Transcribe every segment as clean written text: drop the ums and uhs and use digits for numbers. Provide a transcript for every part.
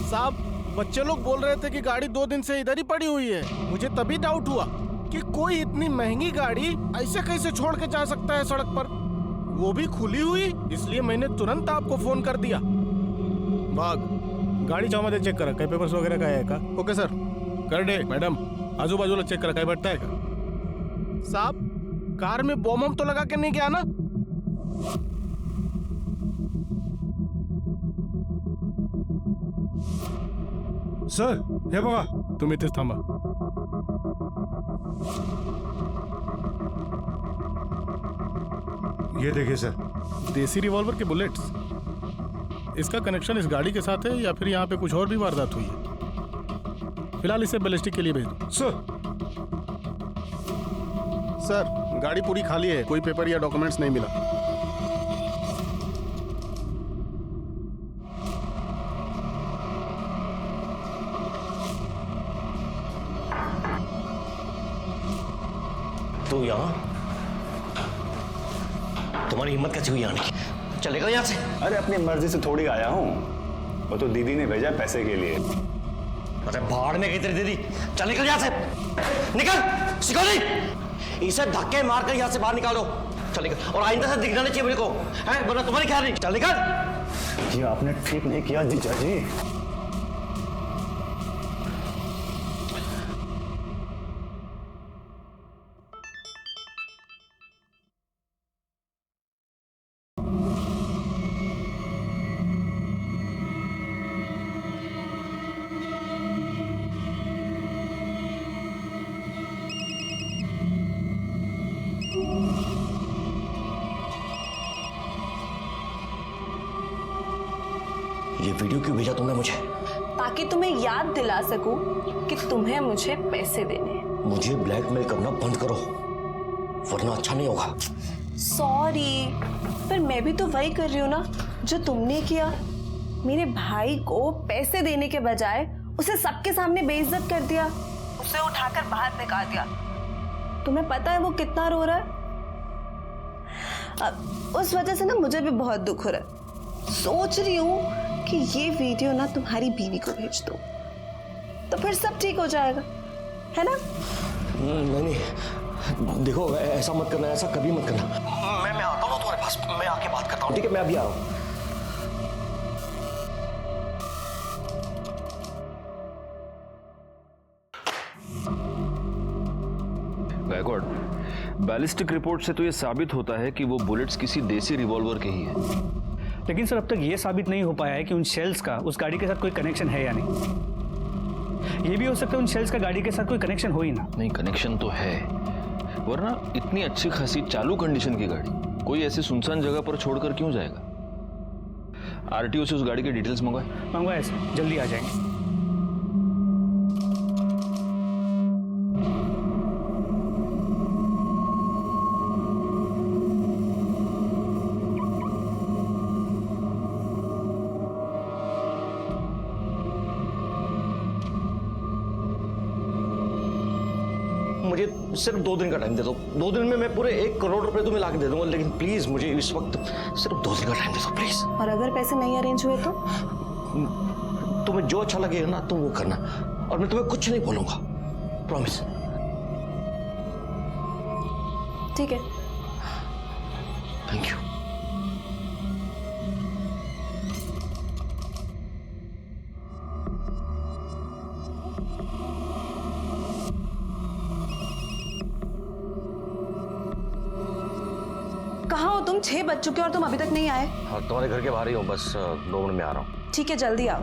साहब, बच्चे लोग बोल रहे थे कि गाड़ी 2 दिन से इधर ही पड़ी हुई है। मुझे तभी डाउट हुआ कि कोई इतनी महंगी गाड़ी ऐसे कैसे छोड़ के जा सकता है सड़क पर, वो भी खुली हुई। इसलिए मैंने तुरंत आपको फोन कर दिया। भाग, गाडी मध्ये चेक करा, काही पेपर्स वगैरे काय आहे का? Okay sir. करडे मॅडम, आजूबाजूला चेक करा, काय भेटताय का? साहब, कार में बॉम्ब तो लगा के नहीं गया ना? सर, हे बघा. तुम्ही इथेच थांबा. ये देखिए सर, देसी रिवॉल्वर के बुलेट्स. इसका कनेक्शन इस गाड़ी के साथ है या फिर यहाँ पे कुछ और भी वारदात हुई है? फिलहाल इसे बैलिस्टिक के लिए भेज दो. सर, गाड़ी पूरी खाली है, कोई पेपर या डॉक्यूमेंट्स नहीं मिला। तू यहाँ? तुम्हारी हिम्मत कैसे हुई आने की? चलेगा यहाँ से? अरे अपनी मर्जी से थोड़ी आया हूँ, वो तो दीदी ने भेजा पैसे के लिए। अरे भाड़ में गई तेरी दीदी। चल निकल यहाँ से, निकल। सिकोली, इसे धक्के मारकर यहाँ से बाहर निकालो। चल निकल, और आइंदा से दिखना नहीं चाहिए मेरे को, हैं? वरना तुम्हारी ख्याल नहीं। चल निकल। ये आपने ठीक नहीं किया जीजा जी। ये वीडियो क्यों भेजा तुमने मुझे? ताकि तुम्हें याद दिला सकूं कि तुम्हें मुझे पैसे देने हैं। मुझे ब्लैकमेल करना बंद करो, वरना अच्छा नहीं होगा। सॉरी, पर मैं भी तो वही कर रही हूँ ना जो तुमने किया। मेरे भाई को पैसे देने के बजाय उसे सबके सामने बेइज्जत कर दिया, उसे उठाकर बाहर निकाल दिया। तुम्हें पता है वो कितना रो रहा है? उस वजह से ना मुझे भी बहुत दुख हो रहा है। सोच रही हूँ कि ये वीडियो ना तुम्हारी बीवी को भेज दो, तो फिर सब ठीक हो जाएगा, है ना? नहीं, देखो ऐसा मत करना, ऐसा कभी मत करना। मैं आता हूँ तुम्हारे पास, मैं आके बात करता हूँ, ठीक है? मैं अभी आ रहा हूँ। गायकवाड़, बैलिस्टिक रिपोर्ट से तो ये साबित होता है कि वो बुलेट्स किसी देसी रिवॉल्वर के ही हैं। लेकिन सर अब तक ये साबित नहीं हो पाया है कि उन शेल्स का उस गाड़ी के साथ कोई कनेक्शन है या नहीं। ये भी हो सकता है उन शेल्स का गाड़ी के साथ कोई कनेक्शन हो ही ना। नहीं, कनेक्शन तो है, वरना इतनी अच्छी खासी चालू कंडीशन की गाड़ी कोई ऐसी सुनसान जगह पर छोड़कर क्यों जाएगा? आरटीओ से उस गाड़ी के डिटेल्स मंगवाए सर, जल्दी आ जाएंगे। मुझे सिर्फ 2 दिन का टाइम दे दो। 2 दिन में मैं पूरे 1 करोड़ रुपए तुम्हें ला के दे दूंगा, लेकिन प्लीज मुझे इस वक्त सिर्फ 2 दिन का टाइम दे दो प्लीज। और अगर पैसे नहीं अरेंज हुए तो? तुम्हें जो अच्छा लगेगा ना तुम वो करना, और मैं तुम्हें कुछ नहीं बोलूंगा, प्रॉमिस। ठीक है। Thank you. कहाँ हो तुम? 6 बज चुके और तुम अभी तक नहीं आए। हाँ, तुम्हारे घर के बाहर ही हूँ, बस 2 मिनट में आ रहा हूँ। ठीक है, जल्दी आओ।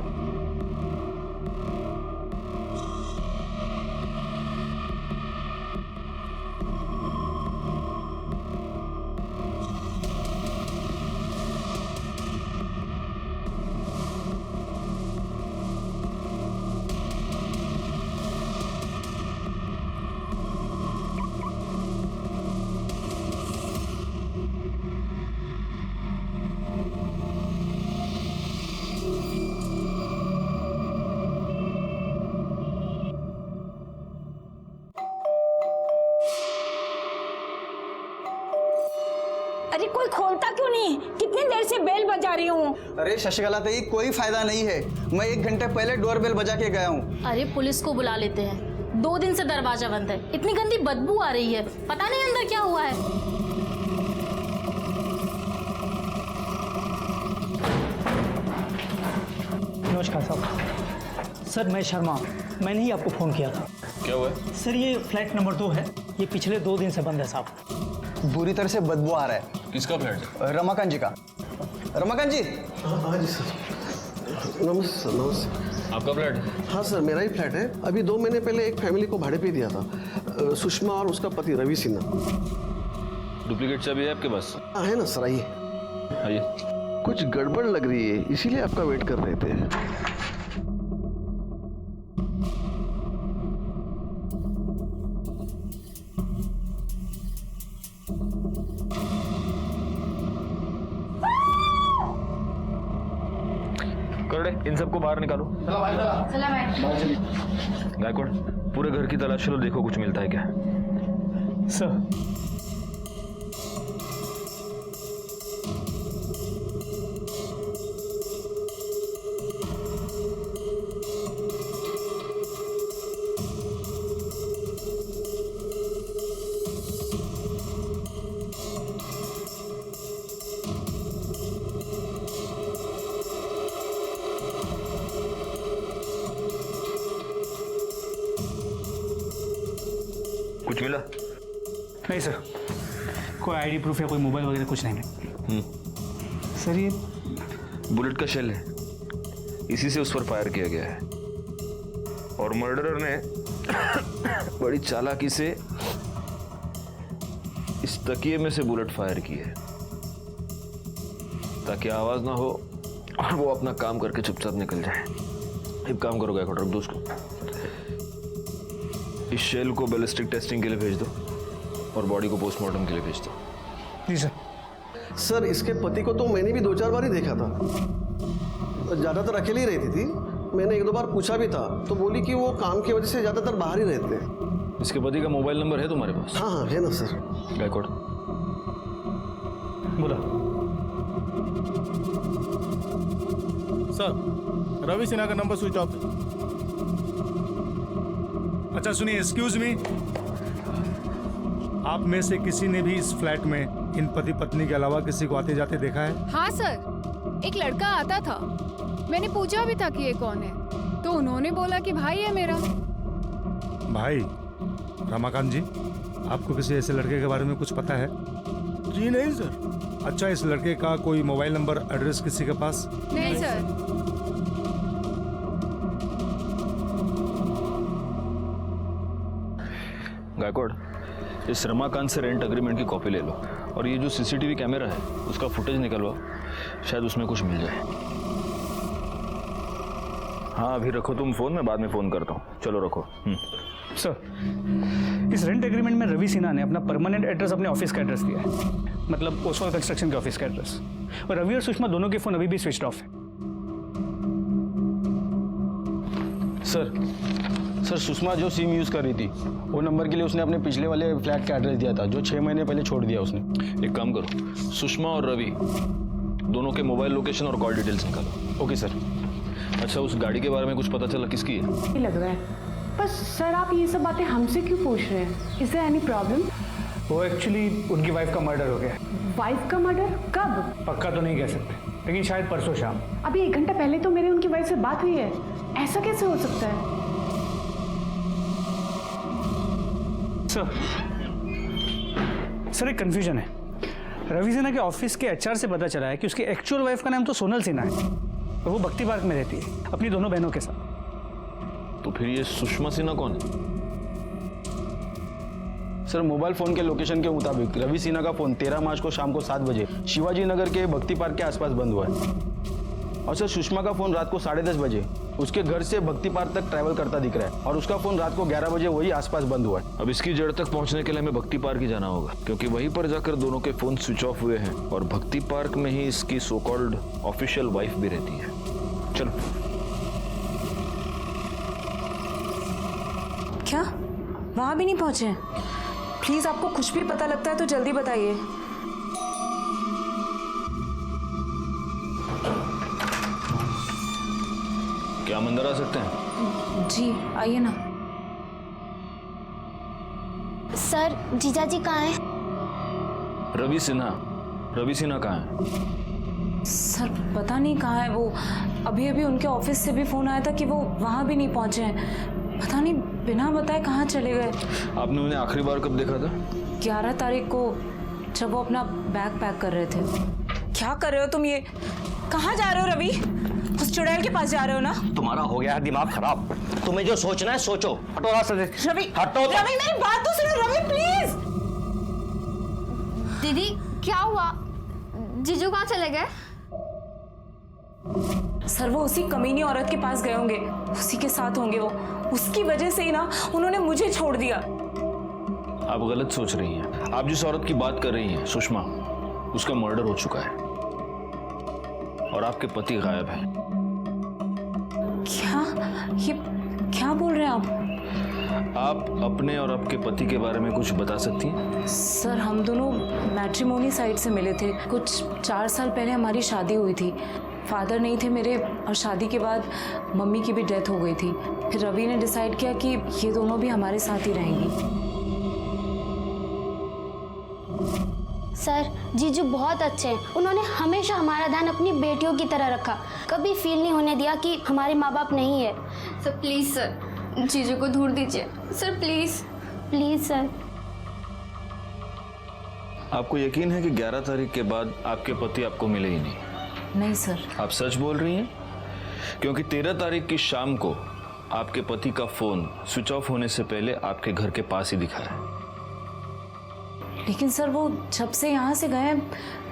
अरे कोई खोलता क्यों नहीं? कितनी देर से बेल बजा रही हूँ। अरे शशिकला ताई, कोई फायदा नहीं है। मैं 1 घंटे पहले डोरबेल बजा के गया हूँ। अरे पुलिस को बुला लेते हैं, 2 दिन से दरवाजा बंद है, इतनी गंदी बदबू आ रही है, पता नहीं अंदर क्या हुआ है। नमस्कार साहब। सर मैं शर्मा, मैंने ही आपको फ़ोन किया था। क्या हुआ है? सर ये फ्लैट नंबर 2 है, ये पिछले 2 दिन से बंद है साहब। बुरी तरह से बदबू आ रहा है। किसका फ्लैट है? रमाकांत जी का। रमाकांत जी। हाँ जी सर। नमस्ते नमस्ते। आपका फ्लैट है? हाँ सर, मेरा ही फ्लैट है। अभी 2 महीने पहले एक फैमिली को भाड़े पे दिया था, सुषमा और उसका पति रवि सिन्हा। डुप्लीकेट चाबी है आपके पास? हाँ है ना सर, आइए। आइए। कुछ गड़बड़ लग रही है, इसीलिए आपका वेट कर रहे थे। करड़े, इन सबको बाहर निकालो। गायकवाड़, पूरे घर की तलाश लो, देखो कुछ मिलता है क्या। सर कुछ मिला? नहीं सर, कोई आईडी प्रूफ या कोई मोबाइल वगैरह कुछ नहीं है। सर ये बुलेट का शेल है, इसी से उस पर फायर किया गया है और मर्डरर ने बड़ी चालाकी से इस तकिए में से बुलेट फायर की है ताकि आवाज ना हो और वो अपना काम करके चुपचाप निकल जाए। एक काम करो गायकवाड़, रख दो उसको। इस शेल को बैलिस्टिक टेस्टिंग के लिए भेज दो और बॉडी को पोस्टमार्टम के लिए भेज दो। जी सर। सर इसके पति को तो मैंने भी 2-4 बार ही देखा था, ज़्यादातर अकेले ही रहती थी। मैंने 1-2 बार पूछा भी था तो बोली कि वो काम की वजह से ज़्यादातर बाहर ही रहते हैं। इसके पति का मोबाइल नंबर है तुम्हारे पास? हाँ हाँ है ना सर। गायकवाड़ बोला। सर, रवि सिन्हा का नंबर स्विच ऑफ है। अच्छा सुनिए, एक्सक्यूज मी, आप में से किसी ने भी इस फ्लैट में इन पति पत्नी के अलावा किसी को आते जाते देखा है? हाँ सर, एक लड़का आता था, मैंने पूछा भी था कि ये कौन है, तो उन्होंने बोला कि भाई है मेरा। भाई? रमाकांत जी, आपको किसी ऐसे लड़के के बारे में कुछ पता है? जी नहीं सर। अच्छा, इस लड़के का कोई मोबाइल नंबर, एड्रेस किसी के पास? नहीं सर। गायकवाड़, इस रमाकांत से रेंट एग्रीमेंट की कॉपी ले लो और ये जो सीसीटीवी कैमरा है उसका फुटेज निकलवाओ, शायद उसमें कुछ मिल जाए। हाँ अभी रखो तुम फोन, मैं बाद में फोन करता हूँ। चलो रखो। सर, इस रेंट एग्रीमेंट में रवि सिन्हा ने अपना परमानेंट एड्रेस अपने ऑफिस का एड्रेस दिया है, मतलब ओसवाल कंस्ट्रक्शन के ऑफिस का एड्रेस। और रवि और सुषमा दोनों के फोन अभी भी स्विच ऑफ है। सर सुषमा जो सिम यूज़ कर रही थी, वो नंबर के लिए उसने अपने पिछले वाले फ्लैट का एड्रेस दिया था जो 6 महीने पहले छोड़ दिया उसने। एक काम करो, सुषमा और रवि दोनों के मोबाइल लोकेशन और कॉल डिटेल्स निकालो। Okay sir. अच्छा, उस गाड़ी के बारे में कुछ पता चला किसकी है? लग रहा है, बस सर आप ये सब बातें हमसे क्यों पूछ रहे हैं? Is there any problem? वो एक्चुअली उनकी वाइफ का मर्डर हो गया। वाइफ का मर्डर? कब? पक्का तो नहीं कह सकते, लेकिन शायद परसों शाम। अभी 1 घंटा पहले तो मेरी उनकी वाइफ से बात हुई है, ऐसा कैसे हो सकता है? सर एक कंफ्यूजन है। रवि सिन्हा के ऑफिस के एचआर से पता चला है कि उसकी एक्चुअल वाइफ का नाम तो सोनल सिन्हा है और वो भक्ति पार्क में रहती है अपनी दोनों बहनों के साथ। तो फिर ये सुषमा सिन्हा कौन है? सर मोबाइल फ़ोन के लोकेशन के मुताबिक रवि सिन्हा का फ़ोन 13 मार्च को शाम को 7 बजे शिवाजी नगर के भक्ति पार्क के आसपास बंद हुआ है। और सर सुषमा का फ़ोन रात को 10:30 बजे उसके घर से भक्ति पार्क तक ट्रैवल करता दिख रहा है और उसका फ़ोन रात को 11 बजे वही आसपास बंद हुआ है। अब इसकी जड़ तक पहुंचने के लिए हमें भक्ति पार्क ही जाना होगा, क्योंकि वहीं पर जाकर दोनों के फोन स्विच ऑफ हुए हैं और भक्ति पार्क में ही इसकी सो कॉल्ड ऑफिशियल वाइफ भी रहती है। चलो। क्या वहां भी नहीं पहुंचे? प्लीज आपको कुछ भी पता लगता है तो जल्दी बताइए। क्या हम अंदर आ सकते हैं? जी आइए ना। सर जीजा जी कहाँ हैं? रवि सिन्हा कहाँ है? सर पता नहीं कहाँ है वो। अभी अभी उनके ऑफिस से भी फोन आया था कि वो वहाँ भी नहीं पहुँचे हैं। पता नहीं बिना बताए कहाँ चले गए। आपने उन्हें आखिरी बार कब देखा था? 11 तारीख को, जब वो अपना बैग पैक कर रहे थे। क्या कर रहे हो तुम? ये कहाँ जा रहे हो रवि? उस चुड़ैल के पास जा रहे हो ना? तुम्हारा हो गया है दिमाग खराब। तुम्हें जो सोचना है सोचो। हटो रास्ते से। रवि हटो। रवि मेरी बात तो सुनो रवि प्लीज। दीदी क्या हुआ? जीजू कहाँ चले गए? सर वो उसी कमीनी औरत के पास गए होंगे, उसी के साथ होंगे वो। उसकी वजह से ही ना उन्होंने मुझे छोड़ दिया। आप गलत सोच रही हैं। आप जिस औरत की बात कर रही हैं सुषमा, उसका मर्डर हो चुका है और आपके पति गायब हैं। क्या? ये क्या बोल रहे हैं आप अपने और आपके पति के बारे में कुछ बता सकती हैं? सर हम दोनों मैट्रिमोनी साइट से मिले थे। कुछ 4 साल पहले हमारी शादी हुई थी। फादर नहीं थे मेरे और शादी के बाद मम्मी की भी डेथ हो गई थी। फिर रवि ने डिसाइड किया कि ये दोनों भी हमारे साथ ही रहेंगी। सर जीजू बहुत अच्छे हैं। उन्होंने हमेशा हमारा ध्यान अपनी बेटियों की तरह रखा, कभी फील नहीं होने दिया कि हमारे माँ बाप नहीं है। सर प्लीज सर जीजू को दूर दीजिए सर, प्लीज प्लीज सर। आपको यकीन है कि 11 तारीख के बाद आपके पति आपको मिले ही नहीं? नहीं सर। आप सच बोल रही हैं? क्योंकि 13 तारीख की शाम को आपके पति का फोन स्विच ऑफ होने से पहले आपके घर के पास ही दिखा है। लेकिन सर वो जब से यहाँ से गए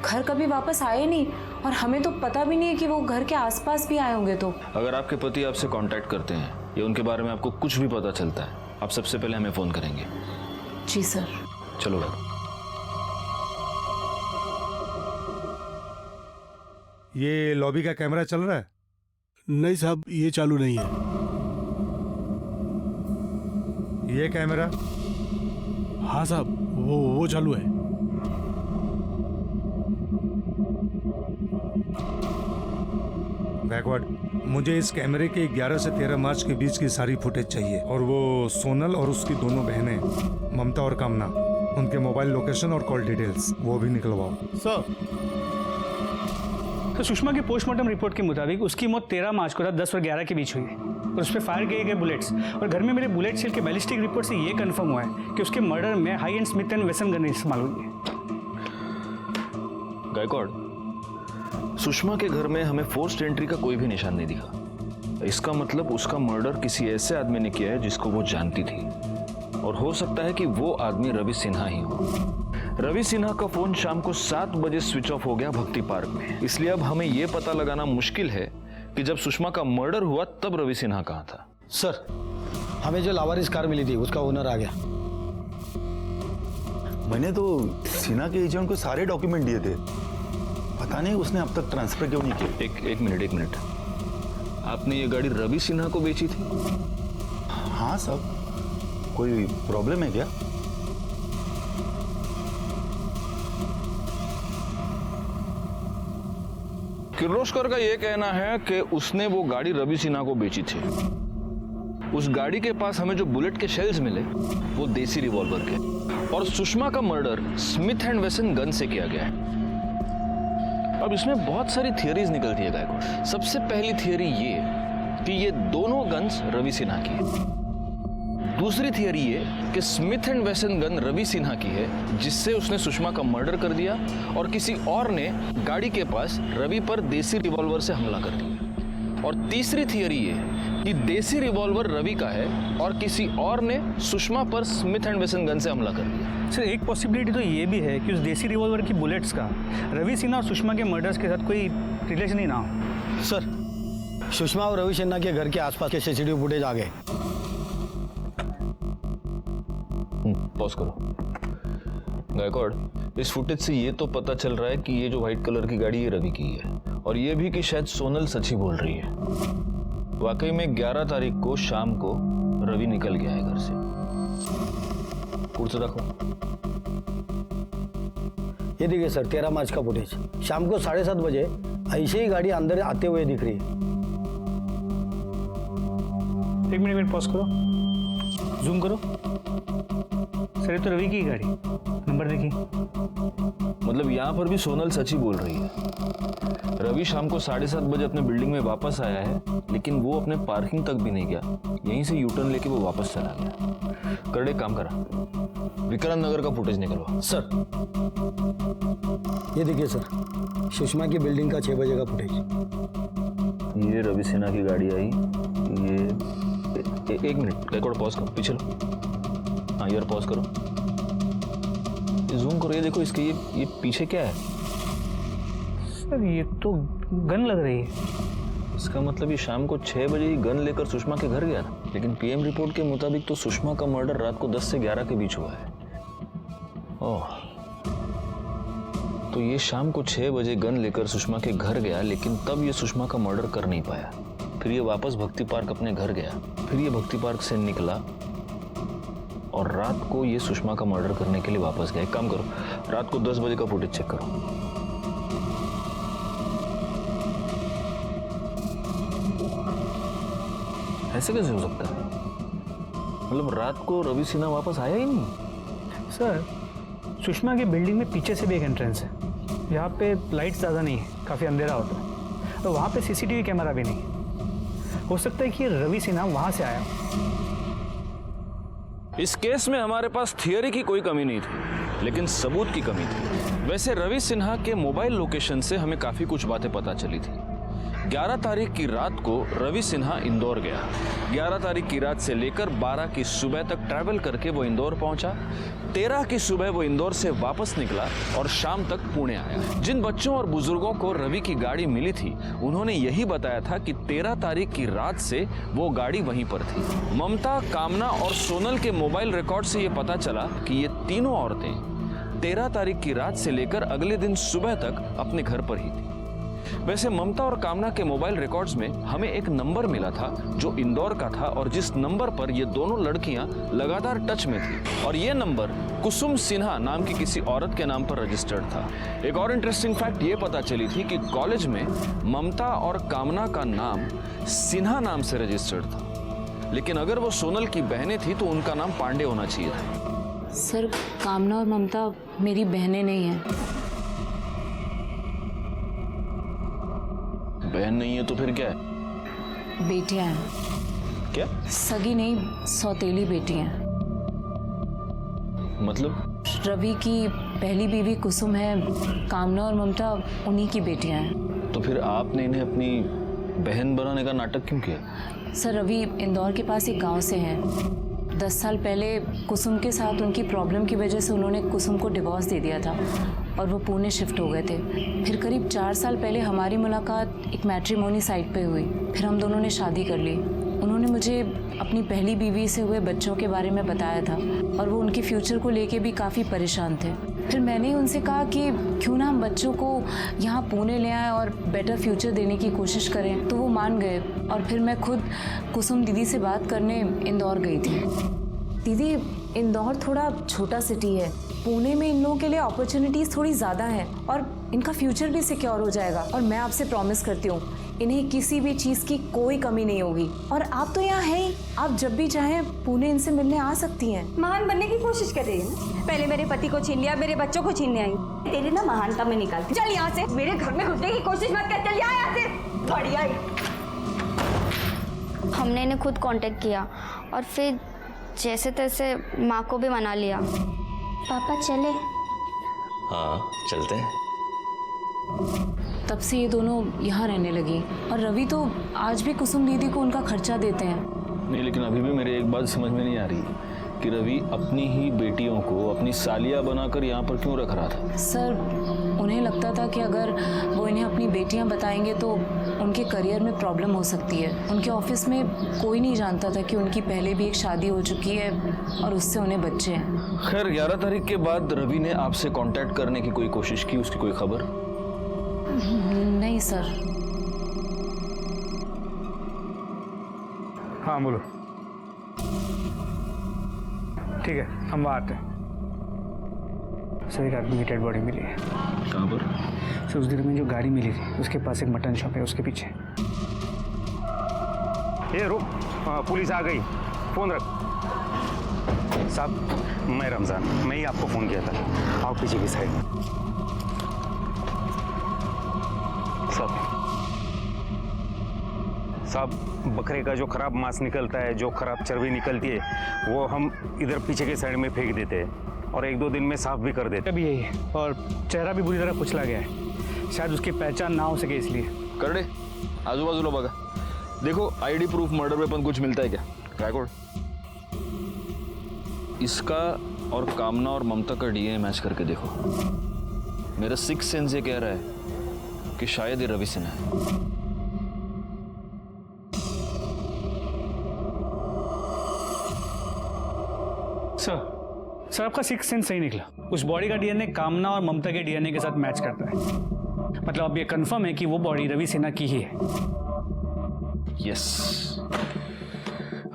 घर कभी वापस आए नहीं, और हमें तो पता भी नहीं है कि वो घर के आसपास भी आए होंगे। तो अगर आपके पति आपसे कांटेक्ट करते हैं या उनके बारे में आपको कुछ भी पता चलता है, आप सबसे पहले हमें फोन करेंगे। जी सर। चलो बैठो। ये लॉबी का कैमरा चल रहा है? नहीं साहब, ये चालू नहीं है। ये कैमरा? हाँ साहब, वो चालू है। बैकवर्ड, मुझे इस कैमरे के 11 से 13 मार्च के बीच की सारी फुटेज चाहिए, और वो सोनल और उसकी दोनों बहनें ममता और कामना, उनके मोबाइल लोकेशन और कॉल डिटेल्स वो भी निकलवाओ। सर तो सुषमा की पोस्टमार्टम रिपोर्ट के मुताबिक उसकी मौत 13 मार्च को रात 10 और 11 के बीच हुई है, और उस पर फायर किए गए बुलेट्स, और घर में मेरे बुलेट सेल के बैलिस्टिक रिपोर्ट से ये कंफर्म हुआ है कि उसके मर्डर में high and Smith and Wesson gun इस्तेमाल हुई है। गायकवाड़, सुषमा के घर में हमें फोर्स्ड एंट्री का कोई भी निशान नहीं दिखा। इसका मतलब उसका मर्डर किसी ऐसे आदमी ने किया है जिसको वो जानती थी, और हो सकता है कि वो आदमी रवि सिन्हा ही हो। रवि सिन्हा का फोन शाम को 7 बजे स्विच ऑफ हो गया भक्ति पार्क में। इसलिए अब हमें यह पता लगाना मुश्किल है कि जब सुषमा का मर्डर हुआ तब रवि सिन्हा कहाँ था। सर हमें जो लावारिस कार मिली थी उसका ओनर आ गया। मैंने तो सिन्हा के एजेंट को सारे डॉक्यूमेंट दिए थे, पता नहीं उसने अब तक ट्रांसफर क्यों नहीं किया। एक मिनट, आपने ये गाड़ी रवि सिन्हा को बेची थी? हाँ सर, कोई प्रॉब्लम है क्या? किर्लोस्कर का यह कहना है कि उसने वो गाड़ी रवि सिन्हा को बेची थी। उस गाड़ी के पास हमें जो बुलेट के शेल्स मिले वो देसी रिवॉल्वर के, और सुषमा का murder Smith and Wesson gun से किया गया है। अब इसमें बहुत सारी थियरीज निकलती है गायकवाड़। सबसे पहली थियरी ये कि ये दोनों गन्स रवि सिन्हा की है। दूसरी थियरी ये कि Smith and Wesson gun Ravi Sinha की है जिससे उसने सुषमा का मर्डर कर दिया, और किसी और ने गाड़ी के पास रवि पर देसी रिवॉल्वर से हमला कर दिया। और तीसरी थियरी ये कि देसी रिवॉल्वर रवि का है और किसी और ने सुषमा पर स्मिथ एंड वेसन गन से हमला कर दिया। सर एक पॉसिबिलिटी तो ये भी है कि उस देसी रिवॉल्वर की बुलेट्स का रवि सिन्हा और सुषमा के मर्डर्स के साथ कोई रिलेशन ही ना हो। सर सुषमा और रवि सिन्हा के घर के आसपास के सीसीटीवी फुटेज आ गए। पॉज करो। गायकवाड़, इस फुटेज से ये तो पता चल रहा है कि ये जो व्हाइट कलर की गाड़ी ये रवि की है, और ये भी कि शायद सोनल सच ही बोल रही है। वाकई में 11 तारीख को शाम को रवि निकल गया है घर से। कुर्सी रखो। ये देखिए सर 13 मार्च का फुटेज, शाम को 7:30 बजे ऐसे ही गाड़ी अंदर आते हुए दिख रही है। एक मिनट पॉज करो, जूम करो। सर ये तो रवि की गाड़ी, नंबर देखिए। मतलब यहाँ पर भी सोनल सच ही बोल रही है। रवि शाम को 7:30 बजे अपने बिल्डिंग में वापस आया है, लेकिन वो अपने पार्किंग तक भी नहीं गया, यहीं से यूटर्न लेके वो वापस चला गया। करड़े काम करा, विक्रांत नगर का फुटेज निकलवा। सर ये देखिए सर, सुषमा की बिल्डिंग का 6 बजे का फुटेज। ये रवि सिन्हा की गाड़ी आई, ये एक मिनट रिकॉर्ड पॉज करो, पीछे लो। हाँ यार पॉज करो, जूम करो, ये देखो इसके ये पीछे क्या है? सर ये तो गन लग रही है। इसका मतलब ये शाम को 6 बजे ही गन लेकर सुषमा के घर गया था, लेकिन पीएम रिपोर्ट के मुताबिक तो सुषमा का मर्डर रात को 10 से 11 के बीच हुआ है। ओह, तो ये शाम को 6 बजे गन लेकर सुषमा के घर गया, लेकिन तब ये सुषमा का मर्डर कर नहीं पाया। फिर ये वापस भक्ति पार्क अपने घर गया, फिर ये भक्ति पार्क से निकला और रात को ये सुषमा का मर्डर करने के लिए वापस गया। एक काम करो, रात को 10 बजे का फुटेज चेक करो। ऐसे कैसे हो सकता है? मतलब रात को रवि सिन्हा वापस आया ही नहीं। सर सुषमा की बिल्डिंग में पीछे से भी एक एंट्रेंस है, यहाँ पे लाइट ज़्यादा नहीं है, काफ़ी अंधेरा होता है, और वहाँ पे सीसीटीवी कैमरा भी नहीं है। हो सकता है कि रवि सिन्हा वहाँ से आया। इस केस में हमारे पास थियरी की कोई कमी नहीं थी, लेकिन सबूत की कमी थी। वैसे रवि सिन्हा के मोबाइल लोकेशन से हमें काफ़ी कुछ बातें पता चली थी। 11 तारीख की रात को रवि सिन्हा इंदौर गया। 11 तारीख की रात से लेकर 12 की सुबह तक ट्रैवल करके वो इंदौर पहुंचा। 13 की सुबह वो इंदौर से वापस निकला और शाम तक पुणे आया। जिन बच्चों और बुजुर्गों को रवि की गाड़ी मिली थी, उन्होंने यही बताया था कि 13 तारीख की रात से वो गाड़ी वहीं पर थी। ममता, कामना और सोनल के मोबाइल रिकॉर्ड से ये पता चला कि ये तीनों औरतें 13 तारीख की रात से लेकर अगले दिन सुबह तक अपने घर पर ही थी। वैसे ममता और कामना के मोबाइल रिकॉर्ड्स में हमें एक नंबर मिला था जो इंदौर का था, और जिस नंबर पर ये दोनों लड़कियां लगातार टच में थी, और ये नंबर कुसुम सिन्हा नाम की किसी औरत के नाम पर रजिस्टर्ड था। एक और इंटरेस्टिंग फैक्ट ये पता चली थी कि कॉलेज में ममता और कामना का नाम सिन्हा नाम से रजिस्टर्ड था, लेकिन अगर वो सोनल की बहनें थी तो उनका नाम पांडे होना चाहिए था। सर कामना और ममता मेरी बहनें नहीं हैं। बहन नहीं है तो फिर क्या है? बेटियां हैं। क्या? सगी नहीं, सौतेली बेटियां। मतलब? रवि की पहली बीवी कुसुम है, कामना और ममता उन्हीं की बेटियां हैं। तो फिर आपने इन्हें अपनी बहन बनाने का नाटक क्यों किया? सर रवि इंदौर के पास एक गांव से हैं। 10 साल पहले कुसुम के साथ उनकी प्रॉब्लम की वजह से उन्होंने कुसुम को डिवोर्स दे दिया था और वो पुणे शिफ्ट हो गए थे। फिर करीब 4 साल पहले हमारी मुलाकात एक मैट्रिमोनी साइट पे हुई। फिर हम दोनों ने शादी कर ली। उन्होंने मुझे अपनी पहली बीवी से हुए बच्चों के बारे में बताया था और वो उनके फ्यूचर को लेके भी काफ़ी परेशान थे। फिर मैंने उनसे कहा कि क्यों ना हम बच्चों को यहाँ पुणे ले आएं और बेटर फ्यूचर देने की कोशिश करें, तो वो मान गए। और फिर मैं खुद कुसुम दीदी से बात करने इंदौर गई थी। दीदी इंदौर थोड़ा छोटा सिटी है, पुणे में इन लोगों के लिए अपॉर्चुनिटीज़ थोड़ी ज़्यादा हैं और इनका फ्यूचर भी सिक्योर हो जाएगा। और मैं आपसे प्रॉमिस करती हूँ इन्हें किसी भी चीज़ की कोई कमी नहीं होगी। और आप तो यहाँ हैं ही, आप जब भी चाहें पुणे इनसे मिलने आ सकती हैं। महान बनने की कोशिश कर रही है ना? पहले मेरे पति को छीन लिया, मेरे बच्चों को छीनने आई। तेरी ना महानता में निकालती। चल यहाँ से, मेरे घर में घुसने की कोशिश मत कर। चल यहाँ से, बढ़िया। हमने इन्हें खुद कांटेक्ट किया और फिर जैसे तैसे माँ को भी मना लिया। पापा चले? हाँ चलते हैं। तब से ये दोनों यहाँ रहने लगी और रवि तो आज भी कुसुम दीदी को उनका खर्चा देते हैं। नहीं, लेकिन अभी भी मेरे एक बात समझ में नहीं आ रही कि रवि अपनी ही बेटियों को अपनी सालिया बनाकर यहाँ पर क्यों रख रहा था? सर उन्हें लगता था कि अगर वो इन्हें अपनी बेटियां बताएंगे तो उनके करियर में प्रॉब्लम हो सकती है। उनके ऑफिस में कोई नहीं जानता था कि उनकी पहले भी एक शादी हो चुकी है और उससे उन्हें बच्चे हैं। खैर 11 तारीख के बाद रवि ने आपसे कांटेक्ट करने की कोई कोशिश की? उसकी कोई खबर? नहीं सर। हाँ बोलो। ठीक है हम वहाँ आते हैं। सर एक आदमी की डेड बॉडी मिली है। कहाँ पर? सर उस दिन में जो गाड़ी मिली थी उसके पास एक मटन शॉप है, उसके पीछे। ये रुक, पुलिस आ गई, फोन रख। साहब, मैं रमजान, मैं ही आपको फोन किया था। आओ पीछे की साइड। साहब, बकरे का जो खराब मांस निकलता है, जो खराब चर्बी निकलती है, वो हम इधर पीछे के साइड में फेंक देते हैं और 1-2 दिन में साफ भी कर देते हैं। अभी यही है, और चेहरा भी बुरी तरह कुचला गया है, शायद उसकी पहचान ना हो सके इसलिए। कर दे, आजू बाजू लो बगा। देखो आईडी प्रूफ, मर्डर वेपन कुछ मिलता है क्या? रिकॉर्ड इसका और कामना और ममता का डीएनए मैच करके देखो। मेरा सिक्स सेंस ये कह रहा है कि शायद ये रवि सिन्हा है। सर आपका सिक्स सेंस सही निकला। उस बॉडी का डीएनए कामना और ममता के डीएनए के साथ मैच करता है। मतलब अब ये कंफर्म है कि वो बॉडी रवि सिन्हा की ही है। यस।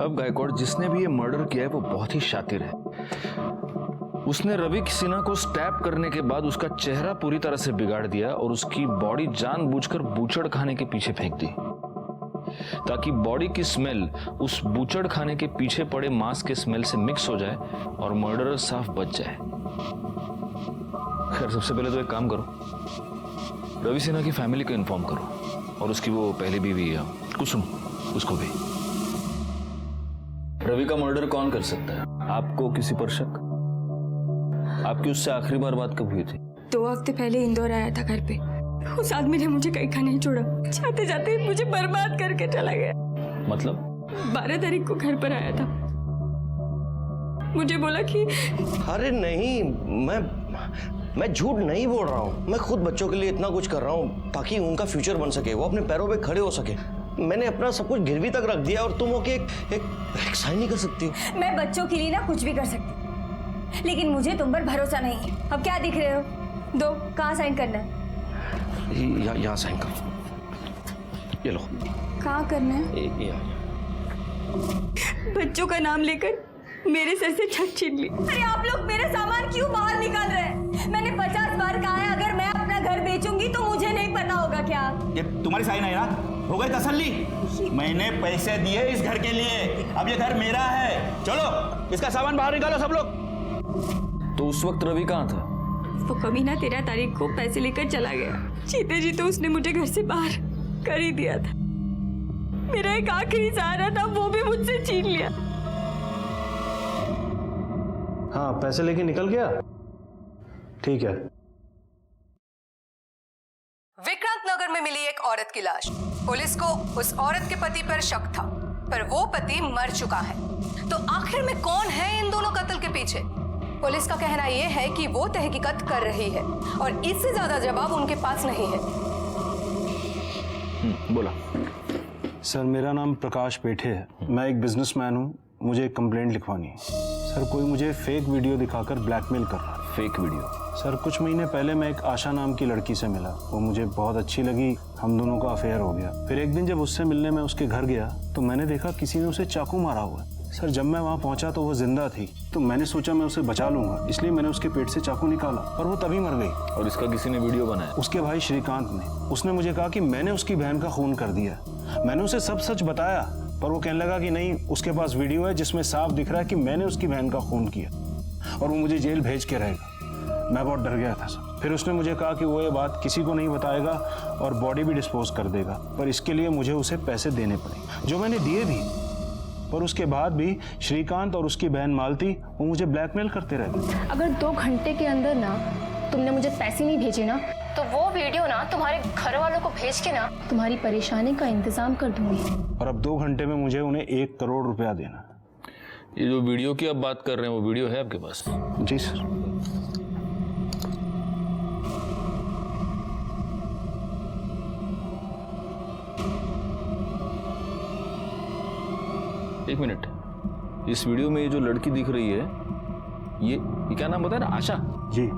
अब गायकवाड़, जिसने भी ये मर्डर किया है वो बहुत ही शातिर है। उसने रवि सिन्हा को स्टैब करने के बाद उसका चेहरा पूरी तरह से बिगाड़ दिया और उसकी बॉडी जानबूझकर बूचड़ खाने के पीछे फेंक दी, ताकि बॉडी की स्मेल उस बूचड़ खाने के पीछे पड़े मांस के स्मेल से मिक्स हो जाए और मर्डरर साफ बच जाए। खैर, सबसे पहले तो एक काम करो, रवि सिन्हा की फैमिली को इन्फॉर्म करो और उसकी वो पहली बीवी कुसुम, उसको भी। रवि का मर्डर कौन कर सकता है? आपको किसी पर शक? आपकी उससे आखिरी बार बात कब हुई थी? 2 हफ्ते पहले इंदौर आया था घर पे। उस आदमी ने मुझे कहीं का नहीं छोड़ा, जाते जाते मुझे बर्बाद करके चला गया। मतलब? 12 तारीख को घर पर आया था, मुझे बोला कि अरे नहीं, मैं झूठ नहीं बोल रहा हूँ। मैं खुद बच्चों के लिए इतना कुछ कर रहा हूँ ताकि उनका फ्यूचर बन सके, वो अपने पैरों पे खड़े हो सके। मैंने अपना सब कुछ गिरवी तक रख दिया और तुम होके एक साइन नहीं कर सकती हो। मैं बच्चों के लिए ना कुछ भी कर सकती, लेकिन मुझे तुम पर भरोसा नहीं है। अब क्या दिख रहे हो? दो, कहाँ साइन करना है? यहाँ साइन करो। ये लो। कहाँ करना है? बच्चों का नाम लेकर मेरे सर से छत छीन ली। अरे आप लोग मेरा सामान क्यों बाहर निकाल रहे हैं? मैंने 50 बार कहा है, अगर मैं अपना घर बेचूंगी तो मुझे नहीं पता होगा क्या? ये तुम्हारी साइन है ना? हो गई तसल्ली? मैंने पैसे दिए इस घर के लिए, अब ये घर मेरा है। चलो इसका सामान बाहर निकालो सब लोग। तो उस वक्त रवि कहाँ था? वो कमीना 13 तारीख को पैसे लेकर चला गया। जीते जी तो उसने मुझे घर से बाहर कर ही दिया था। मेरा एक आखिरी सहारा था, वो भी मुझसे छीन लिया। हाँ, पैसे लेके निकल गया। ठीक है। विक्रांत नगर में मिली एक औरत की लाश। पुलिस को उस औरत के पति पर शक था, पर वो पति मर चुका है। तो आखिर में कौन है इन दोनों कत्ल के पीछे? पुलिस का कहना यह है कि वो तहकीकात कर रही है और इससे ज्यादा जवाब उनके पास नहीं है। बोला। सर, मेरा नाम प्रकाश पेठे है। मैं एक बिजनेसमैन हूँ। मुझे एक कंप्लेंट लिखवानी है। सर, कोई मुझे फेक वीडियो दिखाकर ब्लैकमेल कर रहा है। Fake video? सर, कुछ महीने पहले मैं एक आशा नाम की लड़की से मिला। वो मुझे बहुत अच्छी लगी, हम दोनों का अफेयर हो गया। फिर एक दिन जब उससे मिलने मैं उसके घर गया तो मैंने देखा किसी ने उसे चाकू मारा हुआ है। सर, जब मैं वहाँ पहुँचा तो वो जिंदा थी, तो मैंने सोचा मैं उसे बचा लूंगा, इसलिए मैंने उसके पेट से चाकू निकाला और वो तभी मर गई। और इसका किसी ने वीडियो बनाया? उसके भाई श्रीकांत ने। उसने मुझे कहा कि मैंने उसकी बहन का खून कर दिया। मैंने उसे सब सच बताया, पर वो कहने लगा कि नहीं, उसके पास वीडियो है जिसमें साफ दिख रहा है कि मैंने उसकी बहन का खून किया और वो मुझे जेल भेज के रहेगा। मैं बहुत डर गया था सर। फिर उसने मुझे कहा कि वो ये बात किसी को नहीं बताएगा और बॉडी भी डिस्पोज कर देगा, पर इसके लिए मुझे उसे पैसे देने पड़े, जो मैंने दिए भी। पर उसके बाद भी श्रीकांत और उसकी बहन मालती वो मुझे ब्लैकमेल करते रहते। अगर 2 घंटे के अंदर ना तुमने मुझे पैसे नहीं भेजे ना, तो वो वीडियो ना तुम्हारे घर वालों को भेज के ना तुम्हारी परेशानी का इंतजाम कर दूंगी। और अब 2 घंटे में मुझे उन्हें 1 करोड़ रुपया देना। ये जो वीडियो की आप बात कर रहे हैं, वो वीडियो है आपके पास? जी सर। एक मिनट, इस वीडियो में ये जो लड़की दिख रही है, ये क्या नाम बताया ना? आशा? जी।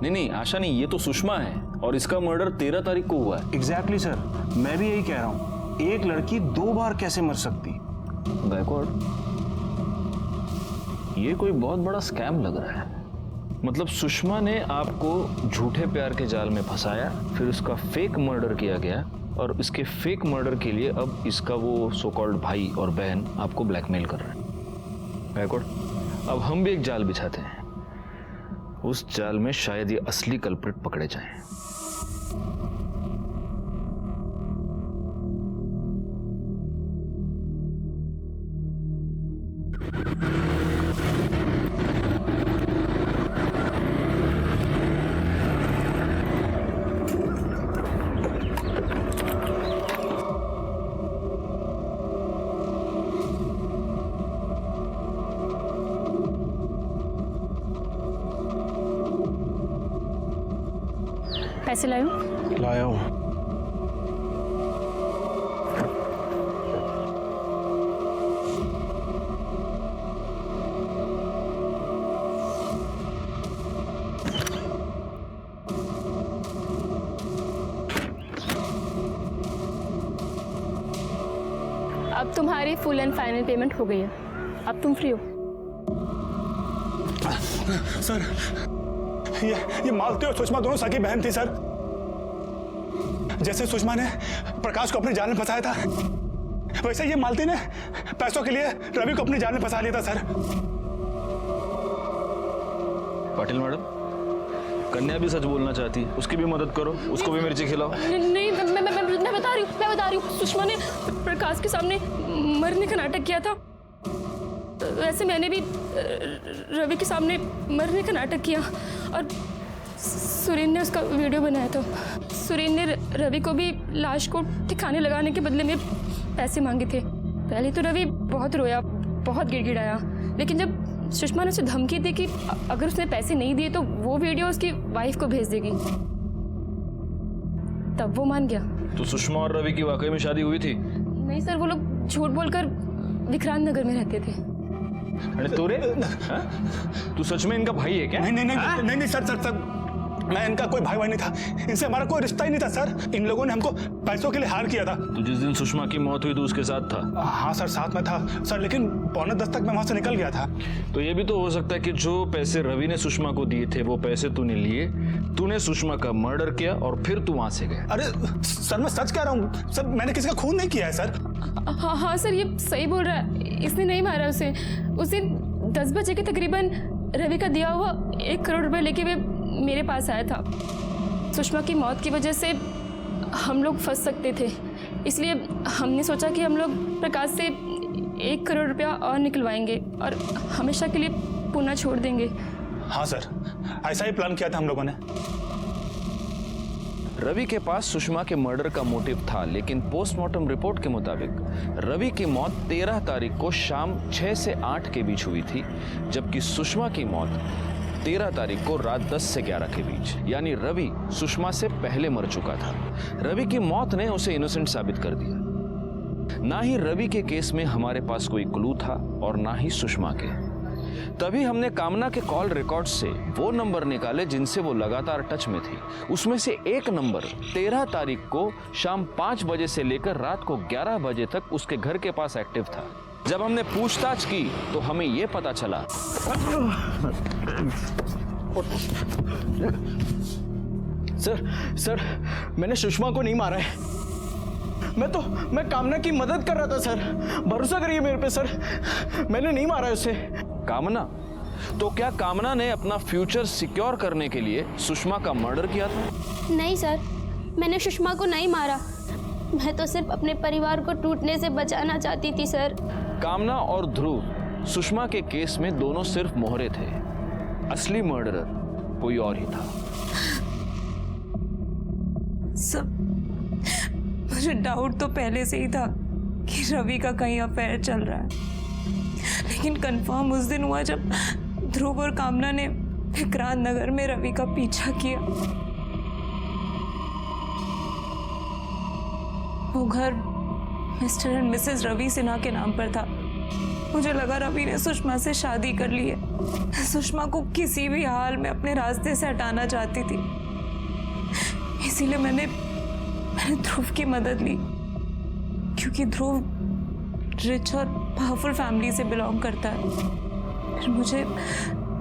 नहीं, आशा नहीं, ये तो सुषमा है और इसका मर्डर 13 तारीख को हुआ है। एग्जैक्टली सर, मैं भी यही कह रहा हूँ। एक लड़की 2 बार कैसे मर सकती? गायकवाड़, ये कोई बहुत बड़ा स्कैम लग रहा है। मतलब सुषमा ने आपको झूठे प्यार के जाल में फंसाया, फिर उसका फेक मर्डर किया गया और इसके फेक मर्डर के लिए अब इसका वो सो कॉल्ड भाई और बहन आपको ब्लैकमेल कर रहे हैं। गायकवाड़, अब हम भी एक जाल बिछाते हैं। उस जाल में शायद ये असली कल्प्रिट पकड़े जाएं। पैसे लायो? लाया हूँ। अब तुम्हारी फुल एंड फाइनल पेमेंट हो गई है, अब तुम फ्री हो। सर ये मालती और सुषमा दोनों सगी बहन थी सर। जैसे सुषमा ने प्रकाश को अपनी जाल में फंसाया था, वैसे ये मालती ने पैसों के लिए रवि को अपनी जाल में फंसा लिया था सर। पाटिल मैडम, कन्या भी सच बोलना चाहती है, उसकी भी मदद करो, उसको भी मिर्ची खिलाओ। नहीं, मैं बता रही हूँ, सुषमा ने प्रकाश के सामने मरने का नाटक किया था। वैसे मैंने भी रवि के सामने मरने का नाटक किया और सुरेन ने उसका वीडियो बनाया था। सुरेन ने रवि को भी लाश को ठिकाने लगाने के बदले में पैसे मांगे थे। पहले तो रवि बहुत रोया, बहुत गिड़गिड़ाया, लेकिन जब सुषमा ने उसे धमकी दी कि अगर उसने पैसे नहीं दिए तो वो वीडियो उसकी वाइफ को भेज देगी, तब वो मान गया। तो सुषमा और रवि की वाकई में शादी हुई थी? नहीं सर, वो लोग झूठ बोलकर विक्रांत नगर में रहते थे। अरे तोरे, तू सच में इनका भाई है क्या? नहीं सर, मैं इनका कोई भाई नहीं था। इनसे हमारा कोई रिश्ता ही नहीं था सर। इन लोगों ने हमको पैसों के लिए हार किया था। तो जिस दिन सुषमा की मौत हुई तो उसके साथ था? हाँ सर, साथ में था सर, लेकिन 9:45 तक मैं वहां से निकल गया था। तो ये भी तो हो सकता है कि जो पैसे रवि ने सुषमा को दिए थे वो पैसे तूने लिए, तूने सुषमा का मर्डर किया और फिर तू वहां से गया। अरे सर, मैं सच कह रहा हूँ सर, मैंने किसी का खून नहीं किया है सर। हाँ सर, ये सही बोल रहा है, इसने नहीं मारा उसे। उस दिन 10 बजे के तकरीबन रवि का दिया हुआ 1 करोड़ रुपए लेके वे मेरे पास आया था। सुषमा की मौत की वजह से हम लोग फंस सकते थे, इसलिए हमने सोचा कि हम लोग प्रकाश से 1 करोड़ रुपया और निकलवाएंगे और हमेशा के लिए पुणे छोड़ देंगे। हाँ सर, ऐसा ही प्लान किया था हम लोगों ने। रवि के पास सुषमा के मर्डर का मोटिव था, लेकिन पोस्टमार्टम रिपोर्ट के मुताबिक रवि की मौत 13 तारीख को शाम 6 से 8 के बीच हुई थी, जबकि सुषमा की मौत 13 तारीख को रात 10 से 11 के बीच, यानी रवि सुषमा से पहले मर चुका था। रवि की मौत ने उसे इनोसेंट साबित कर दिया। ना ही रवि के केस में हमारे पास कोई क्लू था और ना ही सुषमा के। तभी हमने कामना के कॉल रिकॉर्ड से वो नंबर निकाले जिनसे वो लगातार टच में थी। उसमें से एक नंबर 13 तारीख को शाम 5 बजे से लेकर रात को 11 बजे तक उसके घर के पास एक्टिव था। जब हमने पूछताछ की तो हमें ये पता चला। सर, मैंने सुषमा को नहीं मारा है। मैं कामना की मदद कर रहा था सर, भरोसा करिए मेरे पे सर, मैंने नहीं मारा उसे। कामना? तो क्या कामना ने अपना फ्यूचर सिक्योर करने के लिए सुषमा का मर्डर किया था? नहीं सर, मैंने सुषमा को नहीं मारा, मैं तो सिर्फ अपने परिवार को टूटने से बचाना चाहती थी सर। कामना और ध्रुव सुषमा के केस में दोनों सिर्फ मोहरे थे, असली मर्डरर कोई और ही था। सब मुझे डाउट तो पहले से ही था कि रवि का कहीं अफेयर चल रहा है, लेकिन कंफर्म उस दिन हुआ जब ध्रुव और कामना ने विक्रांत नगर में रवि का पीछा किया। वो घर Mr and Mrs Ravi Sinha के नाम पर था। मुझे लगा रवि ने सुषमा से शादी कर ली है। सुषमा को किसी भी हाल में अपने रास्ते से हटाना चाहती थी, इसीलिए मैंने ध्रुव की मदद ली, क्योंकि ध्रुव रिच और पावरफुल फैमिली से बिलोंग करता है। फिर मुझे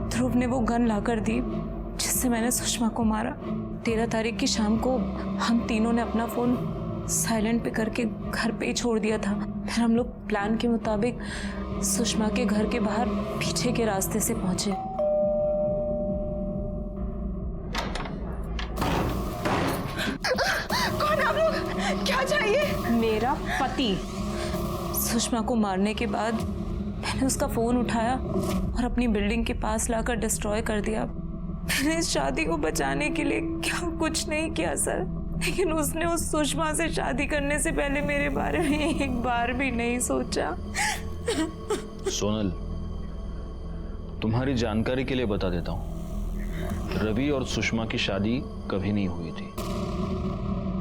ध्रुव ने वो गन लाकर दी जिससे मैंने सुषमा को मारा। 13 तारीख की शाम को हम तीनों ने अपना फ़ोन साइलेंट पे करके घर पे ही छोड़ दिया था। फिर हम लोग प्लान के मुताबिक सुषमा के घर के बाहर पीछे के रास्ते से पहुंचे। कौन आप लोग? क्या चाहिए? मेरा पति। सुषमा को मारने के बाद मैंने उसका फोन उठाया और अपनी बिल्डिंग के पास लाकर डिस्ट्रॉय कर दिया। मैंने इस शादी को बचाने के लिए क्या कुछ नहीं किया सर, लेकिन उसने उस सुषमा से शादी करने से पहले मेरे बारे में एक बार भी नहीं सोचा। सोनल, तुम्हारी जानकारी के लिए बता देता हूँ, रवि और सुषमा की शादी कभी नहीं हुई थी।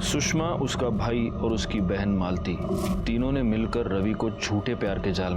सुषमा, उसका भाई और उसकी बहन मालती, तीनों ने मिलकर रवि को झूठे प्यार के जाल